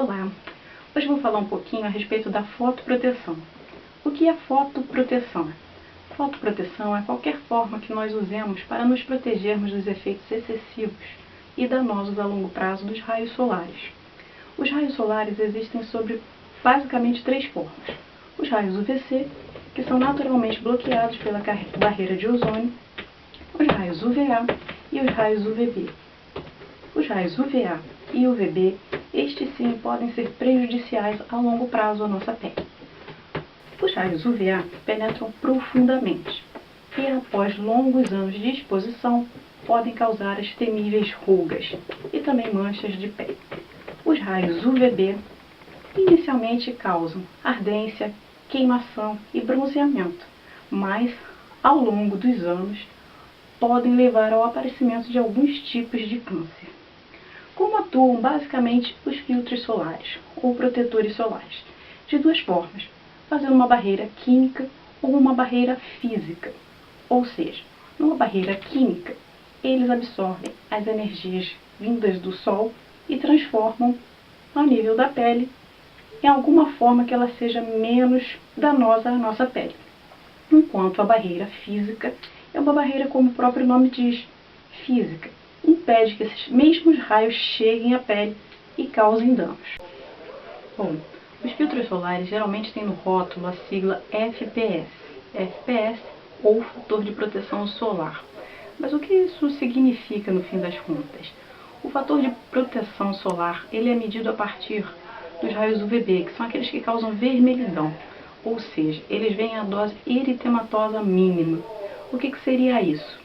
Olá! Hoje vou falar um pouquinho a respeito da fotoproteção. O que é fotoproteção? Fotoproteção é qualquer forma que nós usemos para nos protegermos dos efeitos excessivos e danosos a longo prazo dos raios solares. Os raios solares existem sob basicamente três formas. Os raios UVC, que são naturalmente bloqueados pela barreira de ozônio, os raios UVA e os raios UVB. Os raios UVA e UVB, estes sim podem ser prejudiciais a longo prazo à nossa pele. Os raios UVA penetram profundamente e, após longos anos de exposição, podem causar as temíveis rugas e também manchas de pele. Os raios UVB inicialmente causam ardência, queimação e bronzeamento, mas, ao longo dos anos, podem levar ao aparecimento de alguns tipos de câncer. Como atuam basicamente os filtros solares, ou protetores solares? De duas formas, fazendo uma barreira química ou uma barreira física. Ou seja, numa barreira química, eles absorvem as energias vindas do sol e transformam ao nível da pele em alguma forma que ela seja menos danosa à nossa pele. Enquanto a barreira física é uma barreira, como o próprio nome diz, física. Impede que esses mesmos raios cheguem à pele e causem danos. Bom, os filtros solares geralmente têm no rótulo a sigla FPS. FPS ou fator de proteção solar. Mas o que isso significa no fim das contas? O fator de proteção solar ele é medido a partir dos raios UVB, que são aqueles que causam vermelhidão. Ou seja, eles vêm a dose eritematosa mínima. O que seria isso?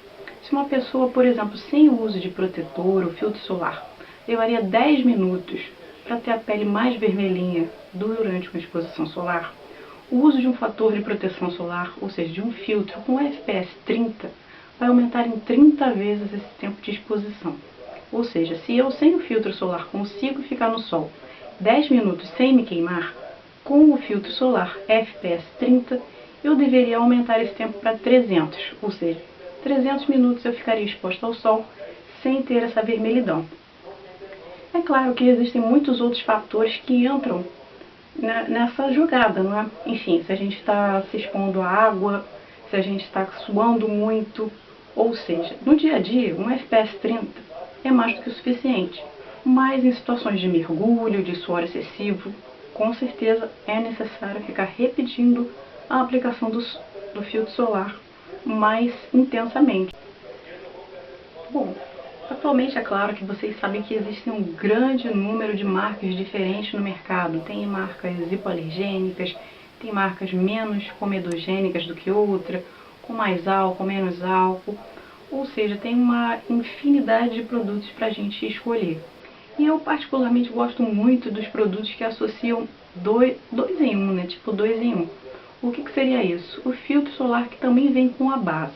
Se uma pessoa, por exemplo, sem o uso de protetor ou filtro solar, levaria 10 minutos para ter a pele mais vermelhinha durante uma exposição solar, o uso de um fator de proteção solar, ou seja, de um filtro com FPS 30, vai aumentar em 30 vezes esse tempo de exposição. Ou seja, se eu sem o filtro solar consigo ficar no sol 10 minutos sem me queimar, com o filtro solar FPS 30, eu deveria aumentar esse tempo para 300, ou seja, 300 minutos eu ficaria exposta ao sol sem ter essa vermelhidão. É claro que existem muitos outros fatores que entram nessa jogada, não é? Enfim, se a gente está se expondo à água, se a gente está suando muito, ou seja, no dia a dia, um FPS 30 é mais do que o suficiente. Mas em situações de mergulho, de suor excessivo, com certeza é necessário ficar repetindo a aplicação do filtro solar mais intensamente. Bom, atualmente é claro que vocês sabem que existe um grande número de marcas diferentes no mercado. Tem marcas hipoalergênicas, tem marcas menos comedogênicas do que outra, com mais álcool, menos álcool. Ou seja, tem uma infinidade de produtos para a gente escolher. E eu particularmente gosto muito dos produtos que associam dois em um, né? Tipo 2 em 1. O que seria isso? O filtro solar que também vem com a base.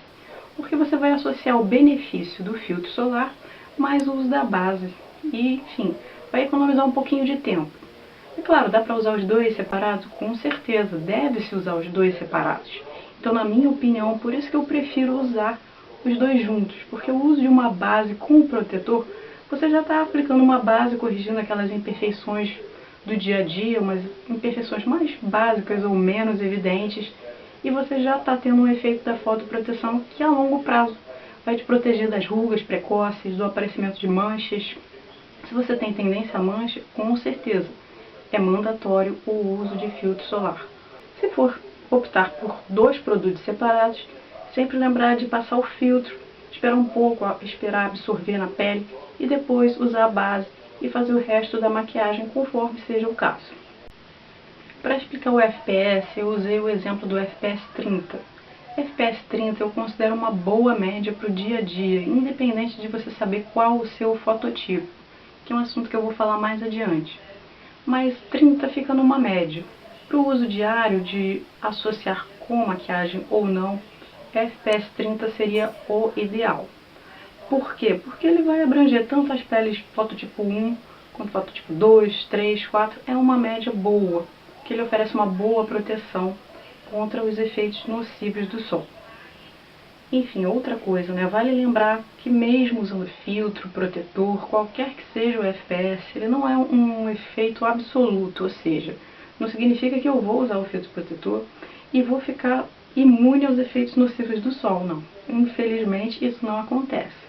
Porque você vai associar o benefício do filtro solar mais o uso da base. E, enfim, vai economizar um pouquinho de tempo. É claro, dá para usar os dois separados? Com certeza, deve-se usar os dois separados. Então, na minha opinião, por isso que eu prefiro usar os dois juntos. Porque o uso de uma base com o protetor, você já está aplicando uma base corrigindo aquelas imperfeições do dia a dia, umas imperfeições mais básicas ou menos evidentes, e você já está tendo um efeito da fotoproteção que a longo prazo vai te proteger das rugas precoces, do aparecimento de manchas. Se você tem tendência a mancha, com certeza é mandatório o uso de filtro solar. Se for optar por dois produtos separados, sempre lembrar de passar o filtro, esperar um pouco, esperar absorver na pele e depois usar a base e fazer o resto da maquiagem conforme seja o caso. Para explicar o FPS, eu usei o exemplo do FPS 30. FPS 30 eu considero uma boa média para o dia a dia, independente de você saber qual o seu fototipo, que é um assunto que eu vou falar mais adiante. Mas 30 fica numa média. Para o uso diário, de associar com maquiagem ou não, FPS 30 seria o ideal. Por quê? Porque ele vai abranger tanto as peles fototipo 1, quanto fototipo 2, 3, 4. É uma média boa, que ele oferece uma boa proteção contra os efeitos nocivos do sol. Enfim, outra coisa, né? Vale lembrar que mesmo usando filtro, protetor, qualquer que seja o FPS, ele não é um efeito absoluto, ou seja, não significa que eu vou usar o filtro protetor e vou ficar imune aos efeitos nocivos do sol, não. Infelizmente, isso não acontece.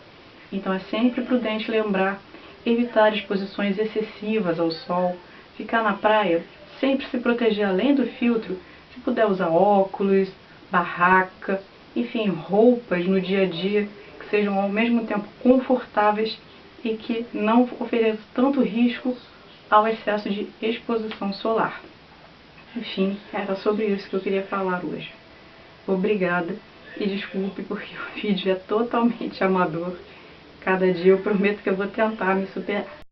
Então é sempre prudente lembrar, evitar exposições excessivas ao sol, ficar na praia, sempre se proteger além do filtro, se puder usar óculos, barraca, enfim, roupas no dia a dia que sejam ao mesmo tempo confortáveis e que não ofereçam tanto risco ao excesso de exposição solar. Enfim, era sobre isso que eu queria falar hoje. Obrigada e desculpe porque o vídeo é totalmente amador. Cada dia eu prometo que eu vou tentar me superar.